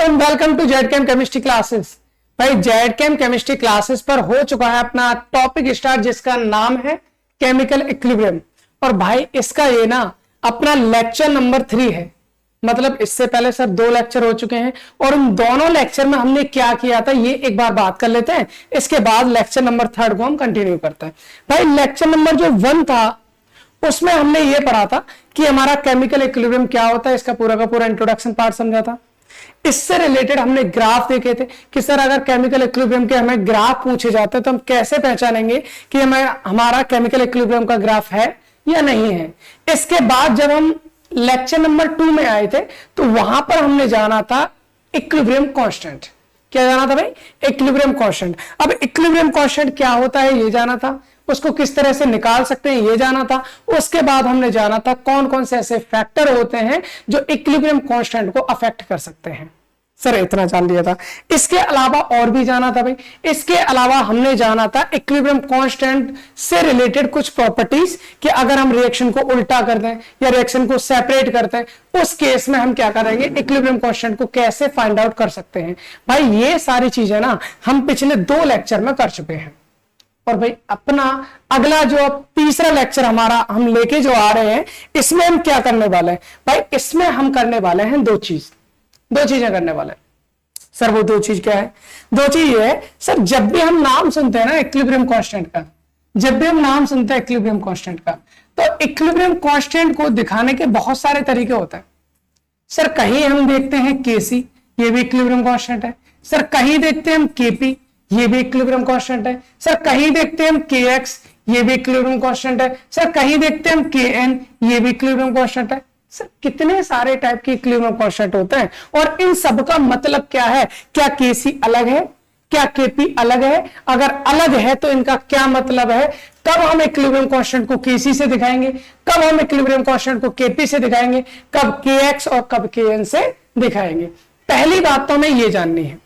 Everyone, welcome to Z Chem chemistry classes. भाई Z Chem chemistry classes पर हो चुका है अपना टॉपिक स्टार्ट, जिसका नाम है केमिकल इक्विलिब्रियम। और भाई इसका ये ना अपना लेक्चर नंबर 3 है। मतलब इससे पहले सर 2 लेक्चर हो चुके हैं और उन दोनों लेक्चर में हमने क्या किया था ये एक बार बात कर लेते हैं। इसके बाद लेक्चर नंबर 3 को हम कंटिन्यू करते हैं। भाई लेक्चर नंबर जो 1 था उसमें हमने ये पढ़ा था कि हमारा केमिकल इक्विलिब्रियम क्या होता है, इसका पूरा का पूरा इंट्रोडक्शन पार्ट समझा था। इससे रिलेटेड हमने ग्राफ देखे थे कि सर अगर केमिकल इक्विलिब्रियम के हमें ग्राफ पूछे जाते हैं तो हम कैसे पहचानेंगे कि हमारा केमिकल इक्विलिब्रियम का ग्राफ है या नहीं है। इसके बाद जब हम लेक्चर नंबर 2 में आए थे तो वहां पर हमने जाना था इक्विलिब्रियम कांस्टेंट। क्या जाना था भाई? Equilibrium constant. अब इक्विलिब्रियम कांस्टेंट क्या होता है ये जाना था, उसको किस तरह से निकाल सकते हैं ये जाना था। उसके बाद हमने जाना था कौन कौन से ऐसे फैक्टर होते हैं जो इक्विलिब्रियम कांस्टेंट को अफेक्ट कर सकते हैं। सर इतना जान लिया था। इसके अलावा और भी जाना था भाई। इसके अलावा हमने जाना था इक्विलिब्रियम कांस्टेंट से रिलेटेड कुछ प्रॉपर्टीज कि अगर हम रिएक्शन को उल्टा कर दें या रिएक्शन को सेपरेट करते हैं उस केस में हम क्या करेंगे, इक्विलिब्रियम कांस्टेंट को कैसे फाइंड आउट कर सकते हैं। भाई ये सारी चीजें ना हम पिछले 2 लेक्चर में कर चुके हैं। और भाई अपना अगला जो तीसरा लेक्चर हमारा हम लेके जो आ रहे हैं इसमें हम क्या करने वाले हैं भाई? इसमें हम करने वाले हैं 2 चीजें करने वाले हैं। सर वो 2 चीज क्या है? 2 चीज ये है सर, जब भी हम नाम सुनते हैं ना इक्विलिब्रियम कांस्टेंट का, जब भी हम नाम सुनते हैं इक्विलिब्रियम कांस्टेंट का, तो इक्विलिब्रियम कांस्टेंट को दिखाने के बहुत सारे तरीके होते हैं। सर कहीं हम देखते हैं Kc, ये भी इक्विलिब्रियम कांस्टेंट है। सर कहीं देखते हैं हम Kp, ये भी इक्विलिब्रियम कांस्टेंट है। सर कहीं देखते हैं हम Kx, ये भी इक्विलिब्रियम कांस्टेंट है। सर कहीं देखते हैं हम Kn, ये भी इक्विलिब्रियम कांस्टेंट है। सर कितने सारे टाइप के इक्विलिब्रियम कांस्टेंट होते हैं और इन सब का मतलब क्या है? क्या Kc अलग है, क्या Kp अलग है? अगर अलग है तो इनका क्या मतलब है? कब हम इक्विलिब्रियम कांस्टेंट को Kc से दिखाएंगे, कब हम इक्विलिब्रियम कांस्टेंट को Kp से दिखाएंगे, कब Kx और कब Kn से दिखाएंगे। पहली बात तो हमें ये जाननी है।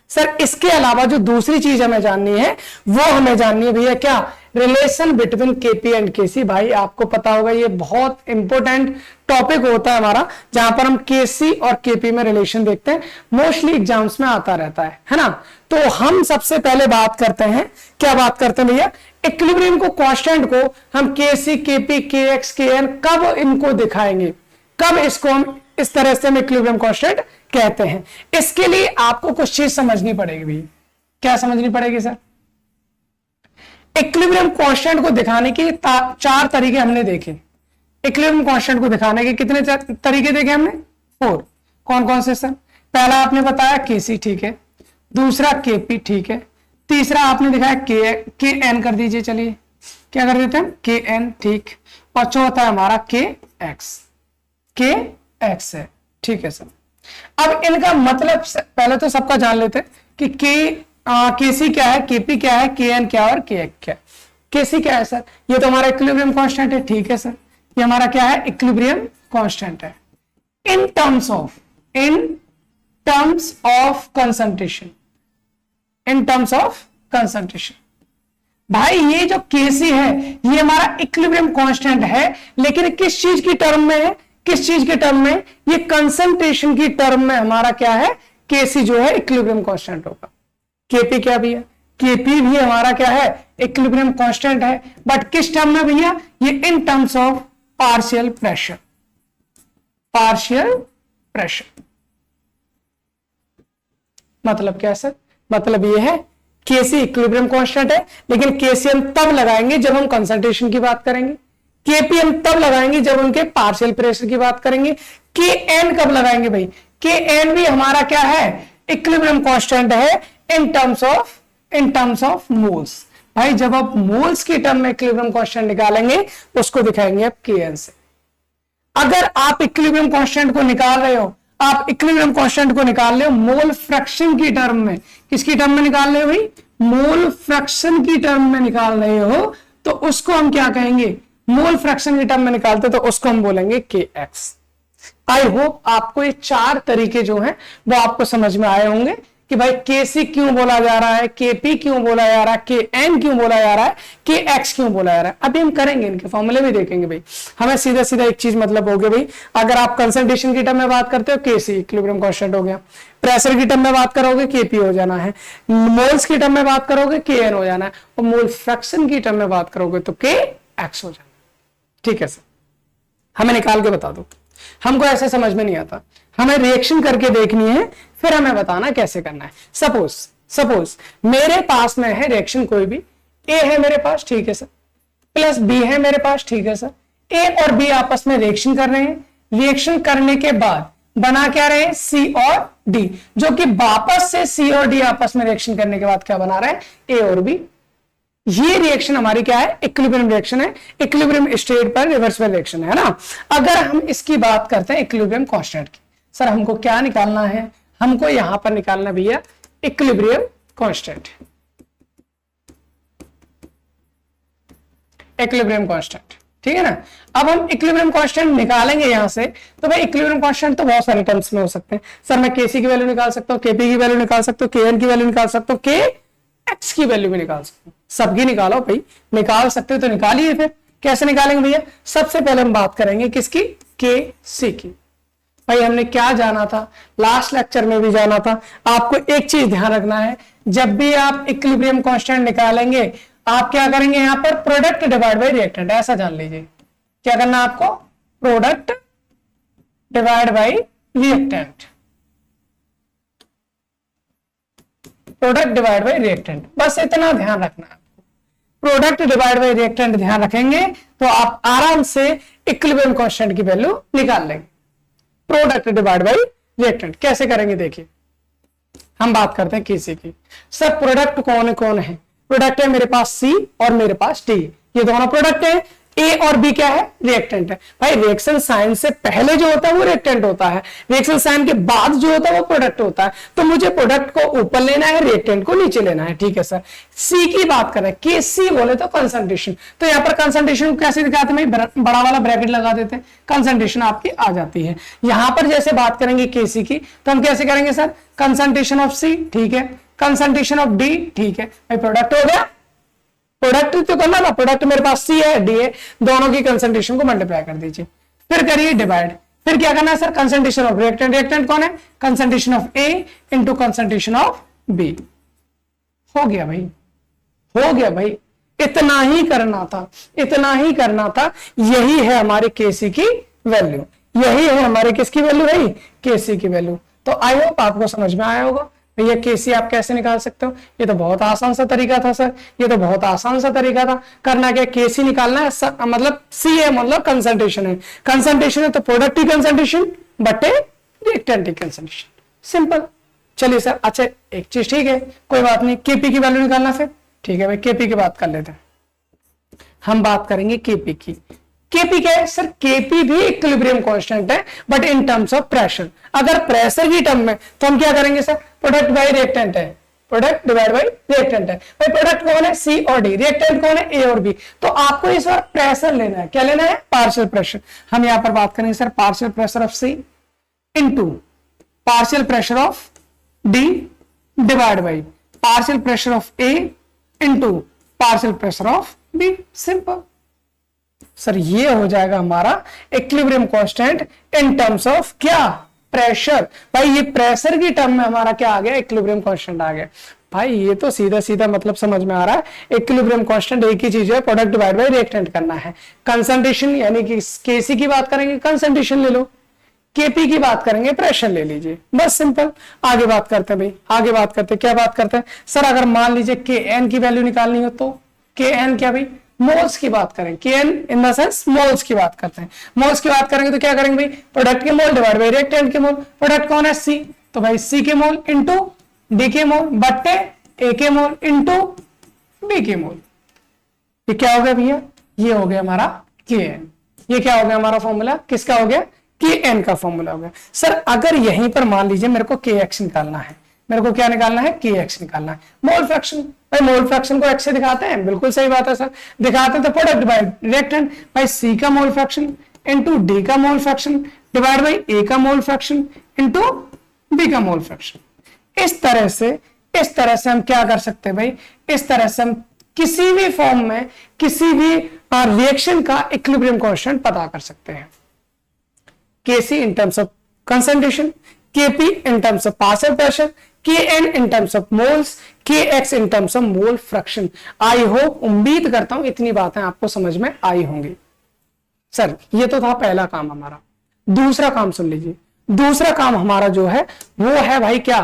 सर इसके अलावा जो दूसरी चीज हमें जाननी है वो हमें जाननी है भैया क्या, relation between Kp and Kc। भाई आपको पता होगा ये बहुत इंपॉर्टेंट टॉपिक होता है हमारा, जहां पर हम Kc और Kp में रिलेशन देखते हैं। मोस्टली एग्जाम्स में आता रहता है ना। तो हम सबसे पहले बात करते हैं, क्या बात करते हैं भैया? इक्विलिब्रियम को कांस्टेंट को हम Kc, Kp, Kx, Kn कब इनको दिखाएंगे, कब इसको हम इस तरह से हम इक्विलिब्रियम कांस्टेंट कहते हैं। इसके लिए आपको कुछ चीज समझनी पड़ेगी भैया। क्या समझनी पड़ेगी सर? इक्विलिब्रियम कांस्टेंट को दिखाने के 4 तरीके हमने देखे। इक्विलिब्रियम कांस्टेंट को दिखाने के कितने तरीके देखे हमने? 4। कौन कौन से सर? पहला आपने बताया Kc, ठीक है। दूसरा Kp, ठीक है। तीसरा आपने दिखाया Kn कर दीजिए, चलिए क्या कर देते हैं Kn, ठीक। और चौथा हमारा Kx है, ठीक है सर। अब इनका मतलब पहले तो सबका जान लेते हैं कि Kc क्या है, Kp क्या है, Kn क्या है और Kx क्या है। Kc क्या है सर? ये तो हमारा इक्विलिब्रियम कांस्टेंट है, ठीक है सर। ये हमारा क्या है? इक्विलिब्रियम कांस्टेंट है इन terms of concentration, in terms of concentration. भाई ये जो Kc है ये हमारा इक्विलिब्रियम कांस्टेंट है, लेकिन किस चीज की टर्म में है? किस चीज के टर्म में? ये कंसंट्रेशन की टर्म में हमारा क्या है? Kc जो है इक्विलिब्रियम कांस्टेंट होगा। Kp क्या भैया? Kp भी हमारा क्या है? इक्विलिब्रियम कांस्टेंट है, बट किस टर्म में भैया? ये इन terms of partial pressure. Partial pressure मतलब क्या सर? मतलब ये है Kc इक्विलिब्रियम कांस्टेंट है, लेकिन Kc हम तब लगाएंगे जब हम कंसंट्रेशन की बात करेंगे। Kp हम तब लगाएंगे जब उनके पार्शियल प्रेशर की बात करेंगे। Kn कब लगाएंगे भाई? Kn भी हमारा क्या है? इक्विलिब्रियम कांस्टेंट है इन टर्म्स ऑफ मोल्स। भाई जब आप मोल्स की टर्म में इक्विलिब्रियम कांस्टेंट निकालेंगे उसको दिखाएंगे आप Kn से। अगर आप इक्विलिब्रियम कांस्टेंट को निकाल रहे हो, आप इक्विलिब्रियम कांस्टेंट को निकाल रहे हो मोल फ्रैक्शन की टर्म में, किसकी टर्म में निकाल रहे हो भाई? मोल फ्रैक्शन की टर्म में निकाल रहे हो, तो उसको हम क्या कहेंगे? मोल फ्रैक्शन की टर्म में निकालते तो उसको हम बोलेंगे Kx। आई होप आपको ये 4 तरीके जो हैं वो आपको समझ में आए होंगे कि भाई केसी क्यों बोला जा रहा है, केपी क्यों बोला जा रहा है, के एन क्यों बोला जा रहा है, के एक्स क्यों बोला जा रहा है। अभी हम करेंगे, इनके फॉर्मूले भी देखेंगे भाई। हमें सीधा सीधा एक चीज मतलब हो गया भाई, अगर आप कंसंट्रेशन की टर्म में बात करते हो केसी इक्विलिब्रियम कांस्टेंट हो गया, प्रेशर की टर्म में बात करोगे केपी हो जाना है, मोल्स की टर्म में बात करोगे के एन हो जाना है, और मोल फ्रैक्शन की टर्म में बात करोगे तो के एक्स हो जाना है। ठीक है सर, हमें निकाल के बता दो, हमको ऐसे समझ में नहीं आता, हमें रिएक्शन करके देखनी है, फिर हमें बताना कैसे करना है। सपोज मेरे पास में है रिएक्शन कोई भी, ए है मेरे पास, ठीक है सर, प्लस बी है मेरे पास, ठीक है सर, ए और बी आपस में रिएक्शन कर रहे हैं, रिएक्शन करने के बाद बना क्या रहे हैं, सी और डी, जो कि वापस से सी और डी आपस में रिएक्शन करने के बाद क्या बना रहे हैं, ए और बी। ये रिएक्शन हमारी क्या है, इक्विलिब्रियम रिएक्शन है, इक्विलिब्रियम स्टेट पर रिवर्सिबल रिएक्शन है ना। अगर हम इसकी बात करते हैं इक्विलिब्रियम कांस्टेंट की, सर हमको क्या निकालना है, हमको यहां पर निकालना भैया इक्विलिब्रियम कांस्टेंट, इक्विलिब्रियम कांस्टेंट, ठीक है ना। अब हम इक्विलिब्रियम कांस्टेंट निकालेंगे यहां से, तो भाई इक्विलिब्रियम कांस्टेंट तो बहुत सारे टर्म्स में हो सकते हैं सर, मैं केसी की वैल्यू निकाल सकता हूं, केपी की वैल्यू निकाल सकता हूं, के एन की वैल्यू निकाल सकता हूं, के एक्स की वैल्यू भी निकाल सकता हूं, सबकी निकालो भाई, निकाल सकते हो तो निकालिए। फिर कैसे निकालेंगे भैया, सबसे पहले हम बात करेंगे किसकी, के सी की। भाई हमने क्या जाना था, लास्ट लेक्चर में भी जाना था, आपको एक चीज ध्यान रखना है, जब भी आप इक्विलिब्रियम कांस्टेंट निकालेंगे आप क्या करेंगे, यहां पर प्रोडक्ट डिवाइड बाय रिएक्टेंट, ऐसा जान लीजिए। क्या करना है आपको, product divide by reactant, product divide by reactant, बस इतना ध्यान रखना है। प्रोडक्ट डिवाइड बाय रिएक्टेंट ध्यान रखेंगे तो आप आराम से इक्विलिब्रियम कांस्टेंट की वैल्यू निकाल लेंगे। प्रोडक्ट डिवाइड बाय रिएक्टेंट कैसे करेंगे, देखिए हम बात करते हैं केसी की। सर प्रोडक्ट कौन कौन है, प्रोडक्ट है मेरे पास सी और मेरे पास डी, ये दोनों प्रोडक्ट है, ए और बी क्या है, रिएक्टेंट है। भाई रिएक्शन साइन से पहले जो होता है वो रिएक्टेंट होता है, रिएक्शन साइन के बाद जो होता है वो प्रोडक्ट होता है, तो मुझे प्रोडक्ट को ऊपर लेना है, रिएक्टेंट को नीचे लेना है, ठीक है सर। सी की बात करें, के सी बोले तो कंसंट्रेशन, तो यहाँ पर कंसंट्रेशन को कैसे दिखाते हैं, बड़ा वाला ब्रैकेट लगा देते हैं, कंसंट्रेशन आपकी आ जाती है। यहां पर जैसे बात करेंगे के सी की, तो हम कैसे करेंगे सर, कंसंट्रेशन ऑफ सी, ठीक है, कंसंट्रेशन ऑफ डी, ठीक है, भाई प्रोडक्ट हो गया, प्रोडक्ट तो करना ना, प्रोडक्ट मेरे पास सी है डी है, दोनों की कंसंट्रेशन को मल्टीप्लाई कर दीजिए, फिर करिए डिवाइड, फिर क्या करना है sir, concentration of reactant, reactant कौन है, concentration of A into concentration of B. हो गया भाई, हो गया भाई, इतना ही करना था, इतना ही करना था। यही है हमारे केसी की वैल्यू, यही है हमारे किसकी वैल्यू भाई, केसी की वैल्यू। तो आई होप आपको समझ में आया होगा भैया केसी आप कैसे निकाल सकते हो। ये तो बहुत आसान सा तरीका था सर, ये तो बहुत आसान सा तरीका था। करना क्या, केसी निकालना है, मतलब सी है मतलब कंसंट्रेशन है, कंसंट्रेशन है तो प्रोडक्ट की कंसंट्रेशन बटे रिएक्टेंट की कंसंट्रेशन, सिंपल। चलिए सर, अच्छा एक चीज ठीक है, कोई बात नहीं, केपी की वैल्यू निकालना फिर, ठीक है भाई, केपी की बात कर लेते हैं। हम बात करेंगे केपी की। केपी क्या है सर, केपी भी इक्विलिब्रियम कांस्टेंट है but in terms of pressure. अगर प्रेशर की टर्म में तो हम क्या करेंगे सर, प्रोडक्ट बाय रिएक्टेंट है, प्रोडक्ट डिवाइड बाय रिएक्टेंट है। भाई प्रोडक्ट कौन है, सी और डी, रिएक्टेंट कौन है, ए और बी। तो आपको इस बार प्रेशर लेना है, क्या लेना है, पार्शियल प्रेशर। हम यहां पर बात करेंगे sir partial pressure of C into partial pressure of D divide by partial pressure of A into partial pressure of B, simple. Sir ये हो जाएगा हमारा equilibrium constant in terms of क्या, प्रेशर। भाई ये प्रेशर की टर्म में हमारा क्या आ गया, इक्विलिब्रियम कांस्टेंट आ गया। भाई ये तो सीधा सीधा मतलब समझ में आ रहा है, इक्विलिब्रियम कांस्टेंट एक ही चीज है, प्रोडक्ट डिवाइड बाय रिएक्टेंट करना है। कंसंट्रेशन यानी कि केसी की बात करेंगे कंसंट्रेशन ले लो, केपी की बात करेंगे प्रेशर ले लीजिए, बस सिंपल। आगे बात करते हैं भाई, आगे बात करते हैं, क्या बात करते हैं सर, अगर मान लीजिए के एन की वैल्यू निकालनी हो तो के एन क्या भाई, मोल्स की बात करें, K N in the sense moles की बात करते हैं। मोल्स की बात करेंगे तो क्या करेंगे भाई, प्रोडक्ट के मोल डिवाइड बाय रिएक्टेंट के मोल। प्रोडक्ट कौन है, सी, तो भाई सी के मोल इंटू डी के मोल बट्टे ए के मोल इंटू बी के मोल। ये क्या हो गया भैया, ये हो गया हमारा के एन। ये क्या हो गया हमारा फॉर्मूला, किसका हो गया, के एन का फॉर्मूला हो गया। सर अगर यहीं पर मान लीजिए मेरे को के एक्स निकालना है, मेरे को क्या निकालना है, के एक्स निकालना है, मोल फ्रैक्शन। भाई मोल फ्रैक्शन को एक्स से दिखाते हैं, बिल्कुल सही बात है सर, दिखाते हैं तो प्रोडक्ट बाय रिएक्टेंट, भाई सी का मोल फ्रैक्शन इनटू डी का मोल फ्रैक्शन डिवाइड बाय ए का मोल फ्रैक्शन इनटू बी का मोल फ्रैक्शन। इस तरह से हम क्या कर सकते हैं भाई, इस तरह से हम किसी भी फॉर्म में किसी भी रिएक्शन का इक्विलिब्रियम कांस्टेंट पता कर सकते हैं। Kc in terms of concentration, Kp in terms of partial pressure, Kn in terms of moles, Kx in terms of mole fraction। I hope, उम्मीद करता हूं इतनी बातें आपको समझ में आई होंगी। सर ये तो था पहला काम हमारा। दूसरा काम सुन लीजिए। दूसरा काम हमारा जो है वो है भाई क्या,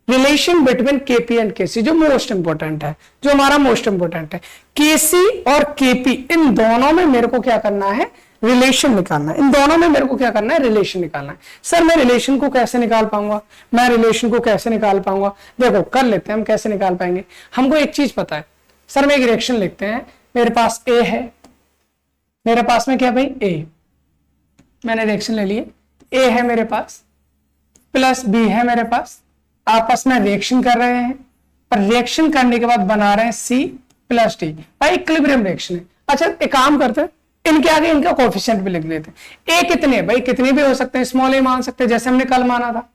रिलेशन बिटवीन केपी एंड केसी, जो मोस्ट इंपोर्टेंट है, जो हमारा मोस्ट इंपोर्टेंट है। केसी और केपी इन दोनों में मेरे को क्या करना है, रिलेशन निकालना है। इन दोनों में मेरे को क्या करना है, रिलेशन निकालना है। सर मैं रिलेशन को कैसे निकाल पाऊंगा, मैं रिलेशन को कैसे निकाल पाऊंगा, देखो कर लेते हैं हम। कैसे निकाल पाएंगे, हमको एक चीज पता है। सर मैं एक रिएक्शन लिखते हैं, मेरे पास ए है, मेरे पास में क्या भाई ए, मैंने रिएक्शन ले लिए, ए है मेरे पास प्लस बी है मेरे पास, आपस में रिएक्शन कर रहे हैं और रिएक्शन करने के बाद बना रहे हैं सी प्लस डी। भाई इक्विलिब्रियम रिएक्शन है। अच्छा एक काम करते हैं, इनके आगे इनका कोफिशिएंट भी लिख लेते हैं। ए कितने, भाई कितने भी हो सकते हैं, स्मॉल ए मान सकते हैं जैसे हमने कल माना था,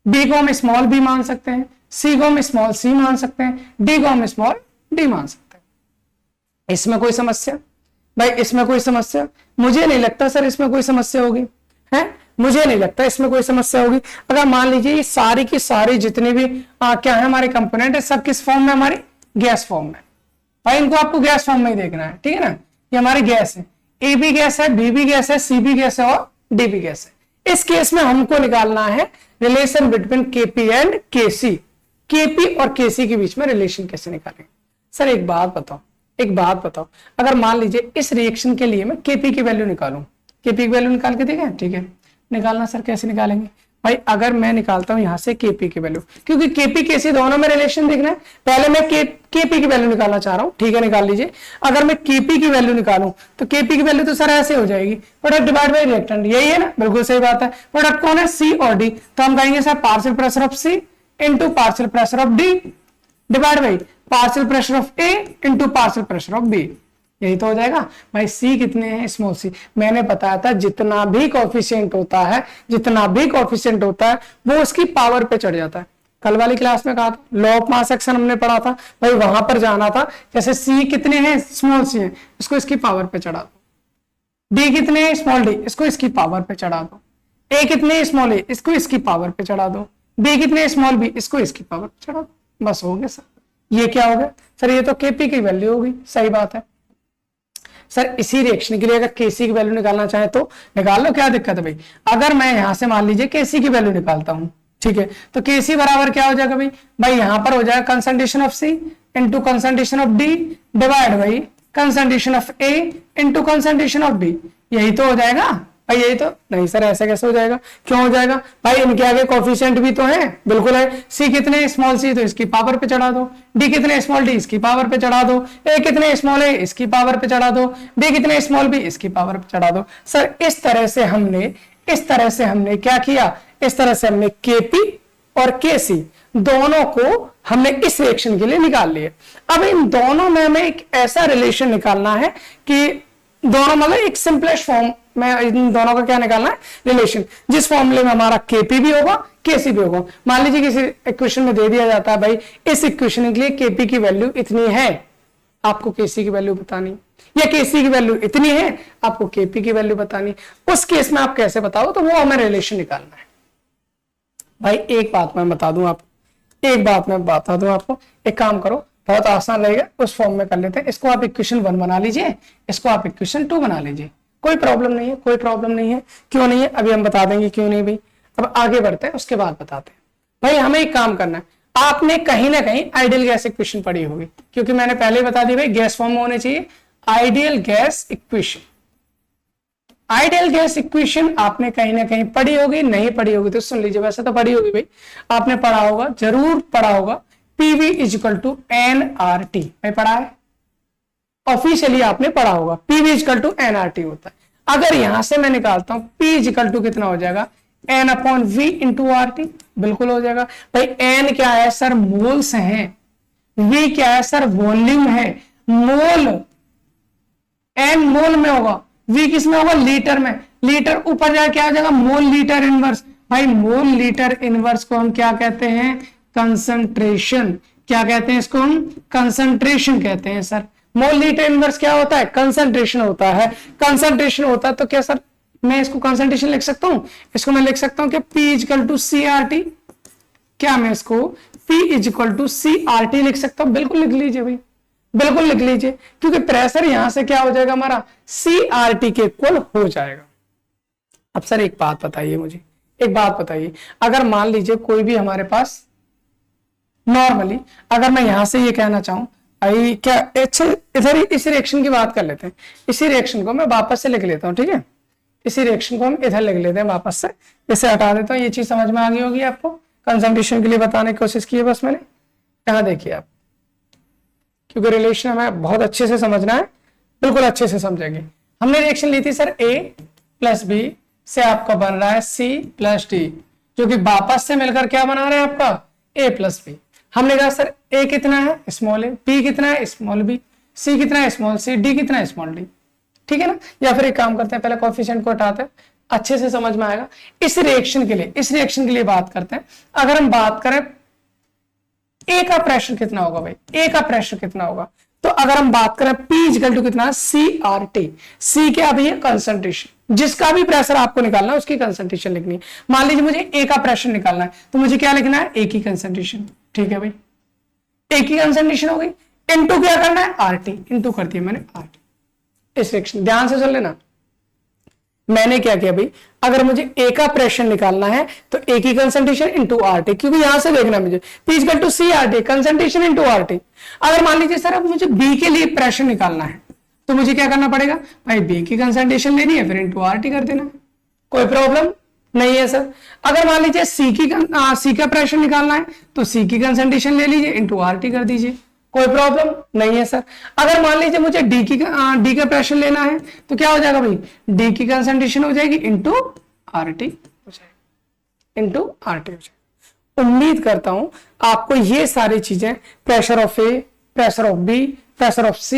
बी को हम स्मॉल बी मान सकते हैं, सी को हम स्मॉल सी मान सकते हैं, डी को हम स्मॉल डी मान सकते हैं। इसमें कोई समस्या, भाई इसमें कोई समस्या मुझे नहीं लगता सर, इसमें कोई समस्या होगी है, मुझे नहीं लगता इसमें कोई समस्या होगी। अगर मान लीजिए ये सारी की सारी जितनी भी क्या है हमारे कंपोनेंट है, सब किस फॉर्म में, हमारी गैस फॉर्म में। भाई इनको आपको गैस फॉर्म में ही देखना है, ठीक है ना। ये हमारी गैस है, ए भी गैस है, बी भी गैस है, सी भी गैस है और डी भी गैस है। इस केस में हमको निकालना है relation between KP and KC. KP और केसी के बीच में रिलेशन कैसे निकालेंगे। सर एक बात बताओ, अगर मान लीजिए इस रिएक्शन के लिए मैं केपी की वैल्यू निकालूं, केपी की वैल्यू निकाल के देखें, ठीक है निकालना। सर कैसे निकालेंगे भाई, अगर मैं निकालता हूं यहां से केपी की वैल्यू, क्योंकि केपी केसी दोनों में रिलेशन देखना है, पहले मैं केपी की वैल्यू निकालना चाह रहा हूं, ठीक है निकाल लीजिए। अगर मैं केपी की वैल्यू निकालूं तो केपी की वैल्यू तो सर ऐसे हो जाएगी, प्रोडक्ट डिवाइड बाय रिएक्टेंट, यही है ना, बिल्कुल सही बात है। प्रोडक्ट कौन है, सी और डी, तो हम कहेंगे sir partial pressure of C into partial pressure of D divide by partial pressure of A into partial pressure of B, यही तो हो जाएगा। भाई सी कितने हैं, स्मॉल सी, मैंने बताया था जितना भी कोएफिशिएंट होता है, जितना भी कोएफिशिएंट होता है वो उसकी पावर पे चढ़ जाता है। कल वाली क्लास में कहा था, लॉ ऑफ मास एक्शन हमने पढ़ा था, भाई वहां पर जाना था। जैसे सी कितने हैं, स्मॉल सी है, इसको इसकी पावर पे चढ़ा दो। डी कितने हैं, स्मॉल डी, इसको इसकी पावर पे चढ़ा दो। ए कितने, स्मॉल ए, इसको इसकी पावर पे चढ़ा दो। बी कितने, स्मॉल बी, इसको इसकी पावर पे चढ़ा दो, बस हो गया सर। ये क्या हो गया सर, ये तो केपी की वैल्यू होगी, सही बात है सर। इसी रिएक्शन के लिए अगर केसी की वैल्यू निकालना चाहे तो निकाल लो, क्या दिक्कत है भाई। अगर मैं यहां से मान लीजिए केसी की वैल्यू निकालता हूं, ठीक है, तो केसी बराबर क्या हो जाएगा भाई, यहां पर हो जाएगा concentration of C into concentration of D divide by concentration of A into concentration of B, यही तो हो जाएगा भाई। यही तो नहीं सर, ऐसा कैसे हो जाएगा, क्यों हो जाएगा भाई, इनके आगे कोएफिशिएंट भी तो है, बिल्कुल है। सी कितने, स्मॉल सी, तो इसकी पावर पे चढ़ा दो। डी कितने, स्मॉल डी, इसकी पावर पे चढ़ा दो। ए कितने, स्मॉल ए, इसकी पावर पे चढ़ा दो। बी कितने, स्मॉल बी, इसकी पावर पे चढ़ा दो। सर इस तरह से हमने क्या किया, इस तरह से हमने केपी और केसी दोनों को हमने इस रिएक्शन के लिए निकाल लिए। अब इन दोनों में हमें एक ऐसा रिलेशन निकालना है कि दोनों मतलब एक सिंपलेस्ट फॉर्म में इन दोनों का क्या निकालना है, रिलेशन, जिस फॉर्मूले में हमारा केपी भी होगा केसी भी होगा। मान लीजिए किसी इक्वेशन में दे दिया जाता है भाई इस इक्वेशन के लिए केपी की वैल्यू इतनी है, आपको केसी की वैल्यू बतानी, या केसी की वैल्यू इतनी है, आपको केपी की वैल्यू बतानी। उस केस में आप कैसे बताओ, तो वो हमें रिलेशन निकालना है। भाई एक बात मैं बता दूं आपको, एक काम करो, बहुत आसान रहेगा, उस फॉर्म में कर लेते हैं। इसको आप इक्वेशन 1 बना लीजिए, इसको आप इक्वेशन 2 बना लीजिए, कोई प्रॉब्लम नहीं है। क्यों नहीं है अभी हम बता देंगे क्यों नहीं भाई। अब आगे बढ़ते हैं, उसके बाद बताते हैं। भाई हमें एक काम करना है, आपने कहीं ना कहीं आइडियल गैस इक्वेशन पढ़ी होगी, क्योंकि मैंने पहले बता दी भाई गैस फॉर्म में होने चाहिए ideal gas equation. Ideal gas equation आपने कहीं ना कहीं पढ़ी होगी, नहीं पढ़ी होगी तो सुन लीजिए, वैसे तो पढ़ी होगी भाई, आपने पढ़ा होगा, जरूर पढ़ा होगा, PV = nRT में पढ़ा है, ऑफिशियली आपने पढ़ा होगा, PV = nRT होता है। अगर यहां से मैं निकालता हूं P = कितना हो जाएगा, n/v × RT, बिल्कुल हो जाएगा भाई। n क्या है सर, मोल्स हैं, v क्या है सर, वॉल्यूम है, मोल, n मोल में होगा, v किस में होगा, लीटर में, लीटर ऊपर जाए क्या हो जाएगा, मोल लीटर इनवर्स। भाई मोल लीटर इनवर्स को हम क्या कहते हैं, कंसंट्रेशन। क्या कहते हैं इसको हम? कंसंट्रेशन कहते हैं सर। मोल लीटर इनवर्स क्या होता है? कंसंट्रेशन होता है। कंसंट्रेशन होता है तो क्या सर मैं इसको कंसंट्रेशन लिख सकता हूं? इसको मैं लिख सकता हूं कि P equal to C R T. क्या मैं इसको P equal to C R T लिख सकता हूं? बिल्कुल लिख लीजिए भाई, बिल्कुल लिख लीजिए, क्योंकि प्रेशर यहां से क्या हो जाएगा हमारा सी आर टी के इक्वल हो जाएगा। अब सर एक बात बताइए मुझे, एक बात बताइए, अगर मान लीजिए कोई भी हमारे पास नॉर्मली, अगर मैं यहां से ये कहना चाहूं आई क्या अच्छे, इधर ही इस रिएक्शन की बात कर लेते हैं। इसी रिएक्शन को मैं वापस से लिख लेता हूं, ठीक है, इसी रिएक्शन को हम इधर लिख लेते हैं वापस से, इसे हटा देता हूं। ये चीज समझ में आ गई होगी आपको, कंसंट्रेशन के लिए बताने की कोशिश की है बस मैंने। यहां देखिए आप, क्योंकि रिलेशन हमें बहुत अच्छे से समझना है, बिल्कुल अच्छे से समझेंगे। हमने रिएक्शन ली थी सर A प्लस बी से आपका बन रहा है C प्लस डी, जो कि वापस से मिलकर क्या बना रहे हैं आपका A प्लस बी। हमने कहा सर A कितना है? स्मॉल a, B कितना है? स्मॉल b, C कितना है? स्मॉल c, D कितना है? Small d। ठीक है ना? या फिर एक काम करते हैं, पहले कोएफिशिएंट को हटाते हैं, अच्छे से समझ में आएगा। इस रिएक्शन के लिए बात करते हैं। अगर हम बात करें A का प्रेशर कितना होगा भाई, A का प्रेशर कितना होगा, तो अगर हम बात करें P इक्वल टू कितना? CRT। C क्या भी है? कंसंट्रेशन। जिसका भी प्रेशर आपको निकालना है उसकी कंसंट्रेशन लिखनी है। मान लीजिए मुझे A का प्रेशर निकालना है, तो मुझे क्या लिखना है? A की कंसंट्रेशन। ठीक है भाई, A की कंसंट्रेशन हो गई, इनटू क्या करना है? RT, इनटू कर दिया मैंने RT। इस रिएक्शन ध्यान से सुन लेना, मैंने क्या किया भाई, अगर मुझे A का प्रेशर निकालना है तो A की कंसंट्रेशन इंटू RT, क्योंकि यहां से देखना मुझे P equal to CRT, concentration into RT। अगर मान लीजिए सर अब मुझे B के लिए प्रेशर निकालना है तो मुझे क्या करना पड़ेगा भाई? B की कंसंट्रेशन लेनी है, फिर इंटू RT कर देना है, कोई प्रॉब्लम नहीं है सर। अगर मान लीजिए C का प्रेशर निकालना है तो C की कंसंट्रेशन ले लीजिए, इंटू RT कर दीजिए, कोई प्रॉब्लम नहीं है सर। अगर मान लीजिए मुझे D का प्रेशर लेना है तो क्या हो जाएगा भाई? D की कंसंट्रेशन हो जाएगी इंटू RT हो जाएगी, इंटू RT हो जाएगी। उम्मीद करता हूं आपको ये सारी चीजें pressure of A, pressure of B, pressure of C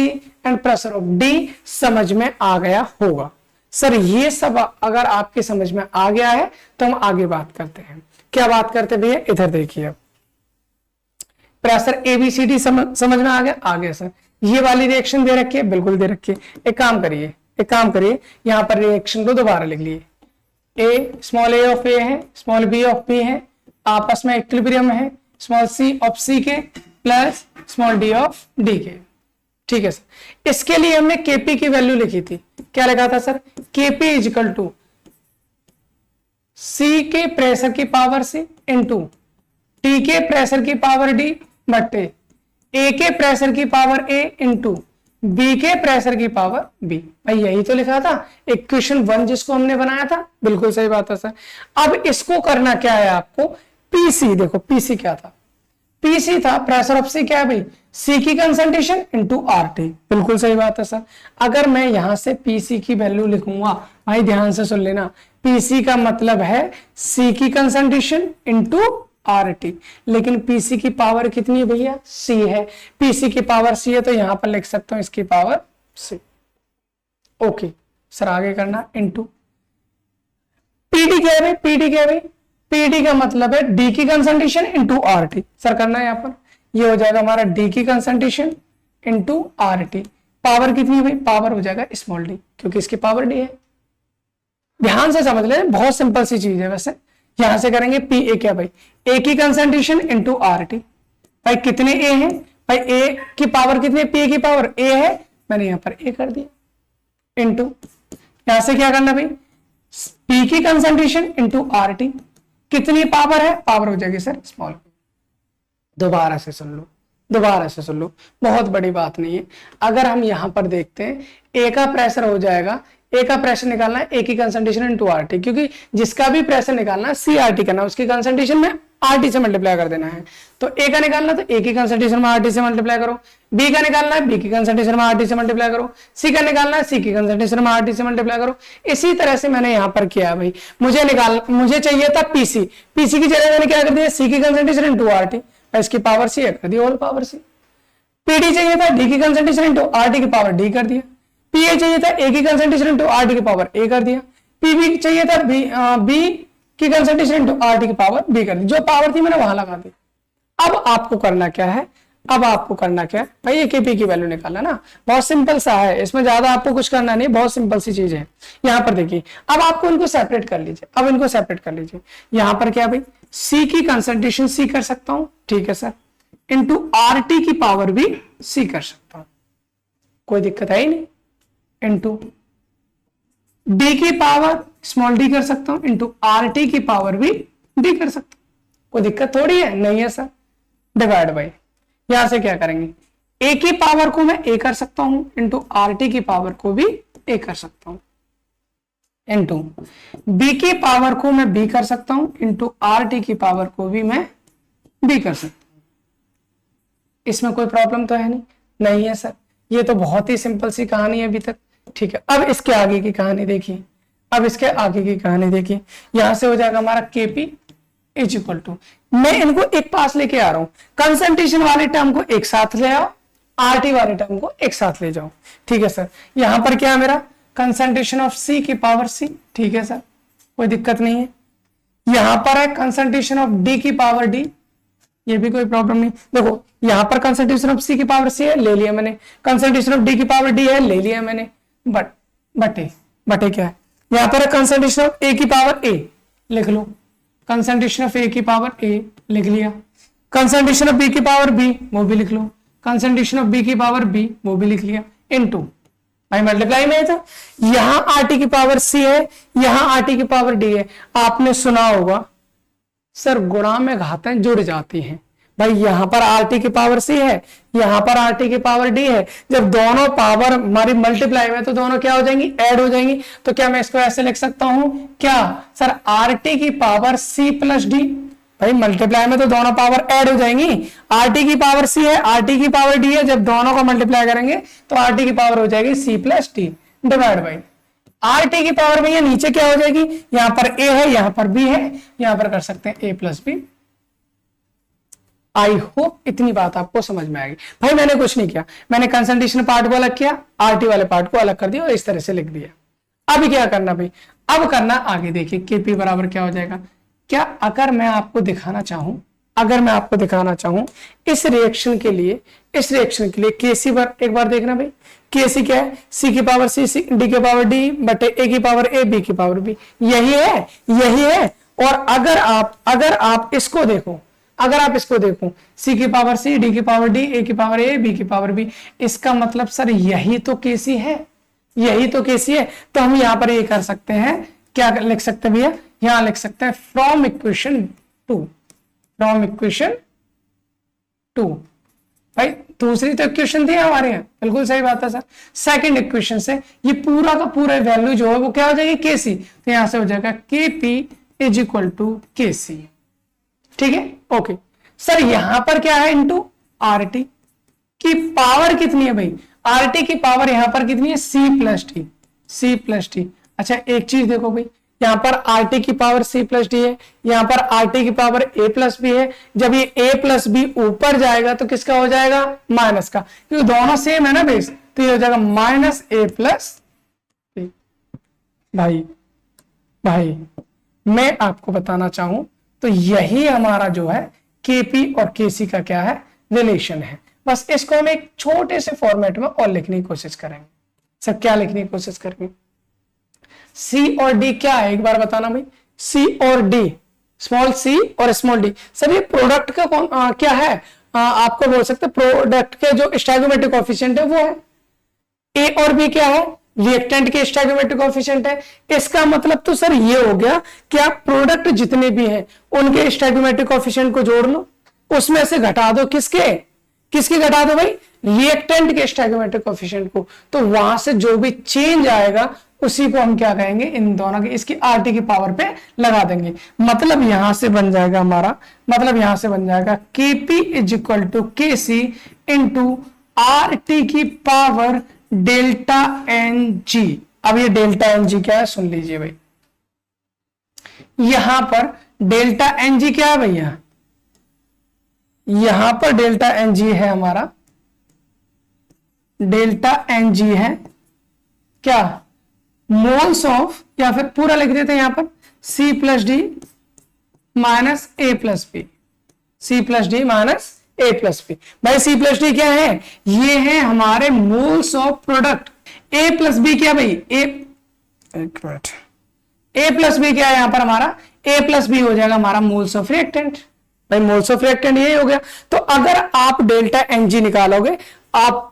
and pressure of D समझ में आ गया होगा। सर ये सब अगर आपके समझ में आ गया है तो हम आगे बात करते हैं। क्या बात करते भैया? इधर देखिए, अब प्रेशर ABCD समझ में आ गया? आ गया सर। ये वाली रिएक्शन दे रखी है? बिल्कुल दे रखी है। एक काम करिए, यहां पर रिएक्शन को दोबारा लिख लिए। A, small a of A है, स्मॉल b ऑफ B है, आपस में इक्विलिब्रियम है, स्मॉल c ऑफ C के plus small d of D के। ठीक है सर, इसके लिए हमने Kp की वैल्यू लिखी थी। क्या लिखा था sir? Kp equal to C के प्रेशर की पावर C इंटू T के प्रेशर की पावर D बट्टे A के प्रेशर की पावर A इंटू B के प्रेशर की पावर B। भाई यही तो लिखा था इक्वेशन 1 जिसको हमने बनाया था, बिल्कुल सही बात है सर। अब इसको करना क्या है आपको? PC, देखो PC क्या था? PC था प्रेशर ऑफ C, क्या है भाई? C की कंसंट्रेशन इंटू RT, बिल्कुल सही बात है सर। अगर मैं यहां से PC की वैल्यू लिखूंगा, भाई ध्यान से सुन लेना, PC का मतलब है C की कंसंट्रेशन इंटू RT, लेकिन PC की पावर कितनी है भैया? C है। PC की पावर C है तो यहां पर लिख सकता हूं इसकी पावर C। ओके सर, आगे करना इंटू PD क्या है भाई? PD क्या है भाई? PD का मतलब है D की कंसंट्रेशन इंटू RT। सर करना है यहां पर, ये हो जाएगा हमारा D की कंसंट्रेशन इंटू RT। पावर कितनी है भाई? पावर हो जाएगा स्मॉल d, क्योंकि इसकी पावर D है। ध्यान से समझ लें, बहुत सिंपल सी चीज है। वैसे यहां से करेंगे PA क्या भाई? A की कंसंट्रेशन इंटू RT। भाई कितने A हैं भाई? A की पावर कितनी है? PA की पावर A है, मैंने यहां पर A कर दिया इंटू, यहां से क्या करना भाई? P की कंसंट्रेशन इंटू RT। कितनी पावर है? पावर हो जाएगी सर स्मॉल। दोबारा से सुन लो, बहुत बड़ी बात नहीं है। अगर हम यहां पर देखते हैं, A का प्रेशर हो जाएगा, A का प्रेशर निकालना है A की कंसंट्रेशन इंटू RT, क्योंकि जिसका भी प्रेशर निकालना है CRT करना है, उसकी कंसंट्रेशन में RT से मल्टीप्लाई कर देना है। तो A का निकालना तो A की कंसंट्रेशन में RT से मल्टीप्लाई करो, B का निकालना है B की कंसंट्रेशन में RT से मल्टीप्लाई करो, C का निकालना है C की कंसंट्रेशन में RT से मल्टीप्लाई करो। इसी तरह से मैंने यहां पर किया भाई। मुझे चाहिए था PC की जगह मैंने क्या कर दिया? C की कंसंट्रेशन इंटू RT, इसकी पावर C है, कर दिया होल पावर C। PD चाहिए था D की कंसंट्रेशन इंटू RT की पावर D कर दिया। PA चाहिए था A की कंसंट्रेशन इंटू RT की पावर A कर दिया। PB चाहिए था B की कंसंट्रेशन इंटू RT की पावर B कर दी। जो पावर थी मैंने वहां लगा दी। अब आपको करना क्या है, अब आपको करना क्या है भाई, ये केपी की वैल्यू निकालना ना, बहुत सिंपल सा है, इसमें ज्यादा आपको कुछ करना नहीं, बहुत सिंपल सी चीज है। यहां पर देखिए, अब आपको इनको सेपरेट कर लीजिए, अब इनको सेपरेट कर लीजिए। यहां पर क्या भाई, सी की कंसंट्रेशन सी कर सकता हूं, ठीक है सर, इंटू आर टी की पावर भी सी कर सकता हूं, कोई दिक्कत है ही नहीं, इंटू डी की पावर स्मॉल डी कर सकता हूं, इंटू आर टी की पावर भी डी कर सकता हूं, कोई दिक्कत थोड़ी है, नहीं है सर। डिवाइड बाई, यहां से क्या करेंगे, ए की पावर को मैं ए कर सकता हूं, इंटू आर टी की पावर को भी ए कर सकता हूं, इंटू बी की पावर को मैं बी कर सकता हूं, इंटू आर टी की पावर को भी मैं बी कर सकता हूं। इसमें कोई प्रॉब्लम तो है नहीं, नहीं है सर, ये तो बहुत ही सिंपल सी कहानी है अभी तक, ठीक है। अब इसके आगे की कहानी देखिए, अब इसके आगे की कहानी देखिए, यहां से हो जाएगा हमारा केपी इज इक्वल टू, मैं इनको एक पास लेके आ रहा हूं, कंसंट्रेशन वाले टर्म को एक साथ ले आओ, आरटी वाले टर्म को एक साथ ले जाओ, ठीक है सर। यहां पर क्या है मेरा, कंसंट्रेशन ऑफ सी की पावर सी, ठीक है सर, कोई दिक्कत नहीं है। यहां पर है कंसंट्रेशन ऑफ डी की पावर डी, ये भी कोई प्रॉब्लम नहीं। देखो यहां पर कंसंट्रेशन ऑफ सी की पावर सी है, ले लिया मैंने, कंसंट्रेशन ऑफ डी की पावर डी है, ले लिया मैंने, बटे क्या है, यहां पर है कंसंट्रेशन ऑफ ए की पावर ए, लिख लो, कंसंट्रेशन ऑफ ए की पावर ए लिख लिया, कंसंट्रेशन ऑफ बी की पावर बी वो भी लिख लो, कंसंट्रेशन ऑफ बी की पावर बी वो भी लिख लिया, इनटू भाई मल्टीप्लाई में था, यहां आरटी की पावर सी है, यहां आरटी की पावर डी है। आपने सुना होगा सर गुणा में घातें जुड़ जाती हैं, भाई यहां पर आरटी की पावर सी है, यहां पर आरटी की पावर डी है, जब दोनों पावर हमारी मल्टीप्लाई में तो दोनों क्या हो जाएंगी, ऐड हो जाएंगी। तो क्या मैं इसको ऐसे लिख सकता हूं, क्या सर आरटी की पावर सी प्लस डी, भाई मल्टीप्लाई में तो दोनों पावर ऐड हो जाएंगी, आरटी की पावर सी है, आरटी की पावर डी है, जब दोनों को मल्टीप्लाई करेंगे तो आरटी की पावर हो जाएगी C plus D, divide by RT की पावर भैया नीचे क्या हो जाएगी, यहां पर ए है, यहां पर बी है, यहां पर कर सकते हैं ए प्लस बी। आई होप इतनी बात आपको समझ में आएगी। भाई मैंने कुछ नहीं किया, मैंने कंसंट्रेशन पार्ट को अलग किया, आरटी वाले पार्ट को अलग कर दिया और इस तरह से लिख दिया। अब क्या करना भाई, अब करना आगे देखिए, केपी बराबर क्या हो जाएगा, क्या अगर मैं आपको दिखाना चाहूं, अगर मैं आपको दिखाना चाहूं इस रिएक्शन के लिए, इस रिएक्शन के लिए केसी पर एक बार देखना भाई, केसी क्या है, सी की पावर सी, डी की पावर डी बटे ए की पावर ए, बी की पावर बी, यही है, यही है। और अगर आप इसको देखो, अगर आप इसको देखो, सी की पावर सी, डी की पावर डी, ए की पावर ए, बी की पावर बी, इसका मतलब सर यही तो केसी है, यही तो केसी है। तो हम यहां पर ये कर सकते हैं, क्या लिख सकते हैं भैया, यहां लिख सकते हैं फ्रॉम इक्वेशन 2, फ्रॉम इक्वेशन 2। भाई दूसरी तो इक्वेशन थी हमारे यहाँ, बिल्कुल सही बात है सर। सेकंड इक्वेशन से ये पूरा का पूरा वैल्यू जो है वो क्या हो जाएगी, केसी, तो यहां से हो जाएगा केपी इज इक्वल टू केसी, ठीक है, ओके सर। यहां पर क्या है, इंटू आरटी की पावर कितनी है भाई, आरटी की पावर यहां पर कितनी है, C plus T, C plus T. अच्छा एक चीज देखो भाई, यहां पर आरटी की पावर सी प्लस डी है, यहां पर आरटी की पावर ए प्लस बी है, जब ये ए प्लस बी ऊपर जाएगा तो किसका हो जाएगा, माइनस का, क्योंकि दोनों सेम है ना बेस, तो ये हो जाएगा माइनस ए प्लस बी। भाई मैं आपको बताना चाहूं तो यही हमारा जो है केपी और केसी का क्या है, रिलेशन है। बस इसको हम एक छोटे से फॉर्मेट में और लिखने की कोशिश करेंगे। सर क्या लिखने की कोशिश करेंगे, सी और डी क्या है एक बार बताना भाई, सी और डी, स्मॉल सी और स्मॉल डी। सर ये प्रोडक्ट का क्या है, आपको बोल सकते हैं प्रोडक्ट के जो स्टोइकियोमेट्रिक कोएफिशिएंट है वो है। ए और बी क्या है, रिएक्टेंट के स्टोइकियोमेट्रिक कोएफिशिएंट है। इसका मतलब तो सर ये हो गया कि आप प्रोडक्ट जितने भी हैं उनके स्टोइकियोमेट्रिक कोएफिशिएंट को जोड़ लो, उसमें से घटा दो, किसके घटा दो भाई, रिएक्टेंट के स्टोइकियोमेट्रिक कोएफिशिएंट को, तो वहां से जो भी चेंज आएगा उसी को हम क्या कहेंगे, इन दोनों के इसकी आरटी की पावर पे लगा देंगे। मतलब यहां से बन जाएगा हमारा, मतलब यहां से बन जाएगा Kp is equal to Kc into RT की पावर डेल्टा एन जी। अब ये डेल्टा एन जी क्या है सुन लीजिए भाई, यहां पर डेल्टा एन जी क्या है भैया, यहां पर डेल्टा एन जी है हमारा, डेल्टा एन जी है क्या, मोल्स ऑफ, या फिर पूरा लिख देते हैं यहां पर C plus D minus A plus B, C plus D minus A plus B. भाई C प्लस डी क्या है, ये है हमारे moles of product. A plus B क्या भाई, एक मिनट, A प्लस बी क्या है यहां पर हमारा, A प्लस बी हो जाएगा हमारा मोल्स ऑफ रिएक्टेंट। भाई मोल्स ऑफ रिएक्टेंट ये हो गया। तो अगर आप डेल्टा Ng निकालोगे, आप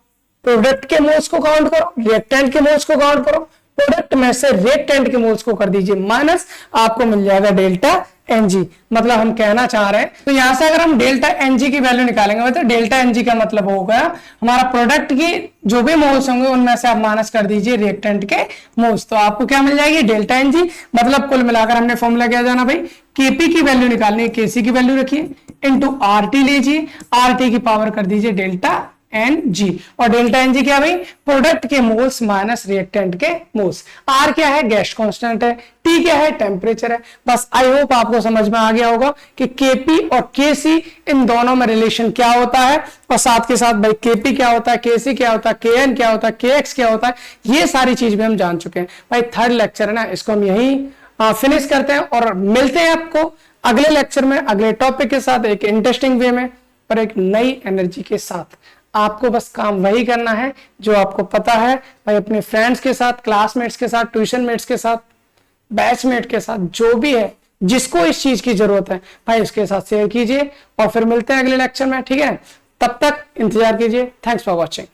प्रोडक्ट के मोल्स को काउंट करो, रिएक्टेंट के मोल्स को काउंट करो, प्रोडक्ट में से रिएक्टेंट के मोल्स को कर दीजिए माइनस, आपको मिल जाएगा डेल्टा Ng। मतलब हम कहना चाह रहे हैं, तो यहां से अगर हम डेल्टा Ng की वैल्यू निकालेंगे तो डेल्टा Ng का मतलब होगा हमारा प्रोडक्ट की जो भी मोल्स होंगे उनमें से आप माइनस कर दीजिए रिएक्टेंट के मोल्स, तो आपको क्या मिल जाएगी, डेल्टा Ng। मतलब कुल मिलाकर हमने फॉर्मूला क्या जाना भाई, Kp की वैल्यू निकालनी है, Kc की वैल्यू रखिए इंटू RT लीजिए, RT की पावर कर दीजिए डेल्टा Ng। और डेल्टा Ng क्या भाई, प्रोडक्ट के मोल्स माइनस रिएक्टेंट के मोल्स। R क्या है, गैस कांस्टेंट है, T क्या है, टेम्परेचर है। बस आई होप आपको समझ में आ गया होगा कि Kp और Kc इन दोनों में रिलेशन क्या होता है, और साथ के साथ भाई Kp क्या होता है, Kc क्या होता है, Kn क्या होता है, Kx क्या होता है, ये सारी चीज भी हम जान चुके हैं। भाई थर्ड लेक्चर है ना, इसको हम यही फिनिश करते हैं और मिलते हैं आपको अगले लेक्चर में अगले टॉपिक के साथ, एक इंटरेस्टिंग वे में और एक नई एनर्जी के साथ। आपको बस काम वही करना है जो आपको पता है भाई, अपने फ्रेंड्स के साथ, क्लासमेट्स के साथ, ट्यूशन मेट्स के साथ, बैचमेट के साथ, जो भी है जिसको इस चीज की जरूरत है भाई उसके साथ शेयर कीजिए। और फिर मिलते हैं अगले लेक्चर में, ठीक है, तब तक इंतजार कीजिए। Thanks for watching.